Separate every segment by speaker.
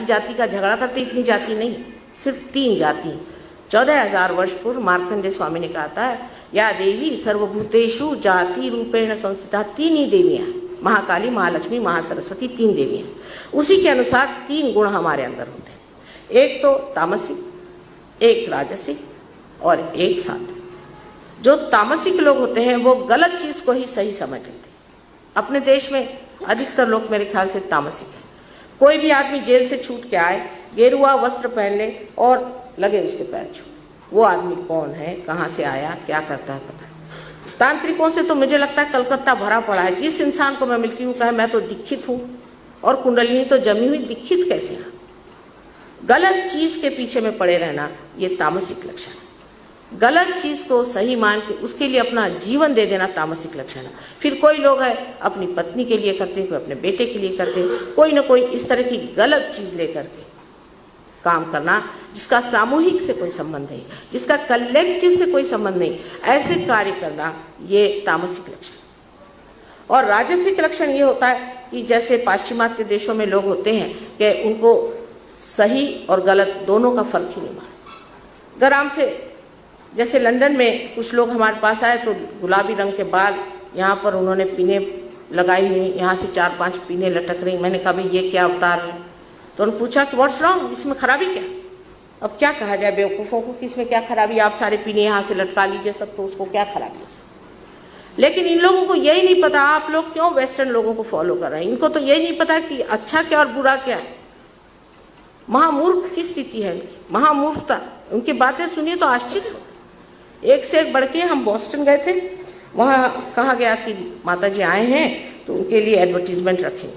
Speaker 1: जाति का झगड़ा करते, इतनी जाति नहीं, सिर्फ 3 जाति। 14,000 वर्ष पूर्व मार्कंडेय स्वामी ने कहा था, या देवी सर्वभूतेषु जाति रूपेण संस्थिता। 3 ही देवियां, महाकाली, महालक्ष्मी, महासरस्वती, 3 देवियां। उसी के अनुसार 3 गुण हमारे अंदर होते हैं, एक तो तामसिक, एक राजसिक और एक सात्विक। जो तामसिक लोग होते हैं वो गलत चीज को ही सही समझ लेते हैं। अपने देश में अधिकतर लोग मेरे ख्याल से तामसिक है। कोई भी आदमी जेल से छूट के आए, गेरुआ वस्त्र पहन ले और लगे उसके पैर छू, वो आदमी कौन है, कहाँ से आया, क्या करता है, पता है। तांत्रिकों से तो मुझे लगता है कलकत्ता भरा पड़ा है। जिस इंसान को मैं मिलती हूँ कहे मैं तो दीक्षित हूँ, और कुंडलिनी तो जमी हुई, दीक्षित कैसे है। गलत चीज के पीछे में पड़े रहना ये तामसिक लक्षण है। गलत चीज को सही मान के उसके लिए अपना जीवन दे देना तामसिक लक्षण है। फिर कोई लोग है अपनी पत्नी के लिए करते हैं, कोई अपने बेटे के लिए करते हैं, कोई ना कोई इस तरह की गलत चीज लेकर के काम करना, जिसका सामूहिक से कोई संबंध नहीं, जिसका कलेक्टिव से कोई संबंध नहीं, ऐसे कार्य करना ये तामसिक लक्षण। और राजसिक लक्षण ये होता है कि जैसे पाश्चिमात्य देशों में लोग होते हैं कि उनको सही और गलत दोनों का फर्क ही नहीं मालूम। गराम से जैसे लंदन में कुछ लोग हमारे पास आए तो गुलाबी रंग के बाल, यहाँ पर उन्होंने पीने लगाई हुई, यहाँ से 4-5 पीने लटक रही। मैंने कहा भाई ये क्या अवतार है? तो उन्होंने पूछा कि व्हाट्स रॉन्ग, इसमें खराबी क्या? अब क्या कहा जाए बेवकूफ़ों को कि इसमें क्या खराबी, आप सारे पीने यहाँ से लटका लीजिए सब, तो उसको क्या खराबी है? लेकिन इन लोगों को यही नहीं पता आप लोग क्यों वेस्टर्न लोगों को फॉलो कर रहे हैं। इनको तो यही नहीं पता कि अच्छा क्या और बुरा क्या है। महामूर्ख की स्थिति है, महामूर्खता। उनकी बातें सुनिए तो आश्चर्य हो। एक से एक बढ़ के। हम बॉस्टन गए थे, वहाँ कहा गया कि माता जी आए हैं तो उनके लिए एडवर्टीजमेंट रखेंगे।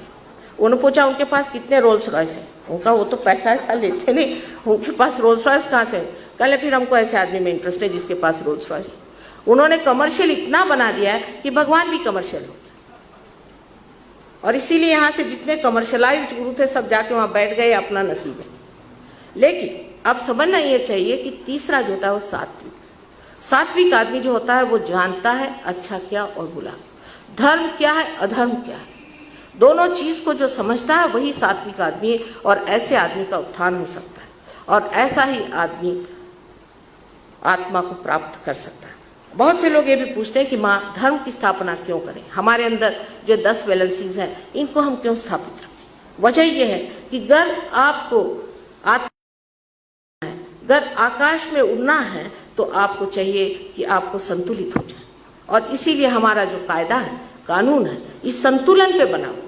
Speaker 1: उन्होंने पूछा उनके पास कितने रोल्स रॉयस है। उनका वो तो पैसा ऐसा लेते नहीं, उनके पास रोल्स रॉयस कहाँ से? कल फिर हमको ऐसे आदमी में इंटरेस्ट है जिसके पास रोल्स रॉयस। उन्होंने कमर्शियल इतना बना दिया है कि भगवान भी कमर्शियल हो गया, और इसीलिए यहाँ से जितने कमर्शलाइज्ड गुरु थे सब जाके वहाँ बैठ गए, अपना नसीब है। लेकिन अब समझना ये चाहिए कि तीसरा जो होता है वो सात्विक। सात्विक आदमी जो होता है वो जानता है अच्छा क्या और बुरा, धर्म क्या है, अधर्म क्या है, दोनों चीज को जो समझता है वही सात्विक आदमी है। और ऐसे आदमी का उत्थान हो सकता है, और ऐसा ही आदमी आत्मा को प्राप्त कर सकता है। बहुत से लोग ये भी पूछते हैं कि माँ धर्म की स्थापना क्यों करें, हमारे अंदर जो 10 वैलेंसीज हैं इनको हम क्यों स्थापित रखें। वजह यह है कि अगर आपको अगर आकाश में उड़ना है तो आपको चाहिए कि आपको संतुलित हो जाए, और इसीलिए हमारा जो कायदा है, कानून है, इस संतुलन पे बना हो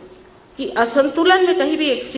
Speaker 1: कि असंतुलन में कहीं भी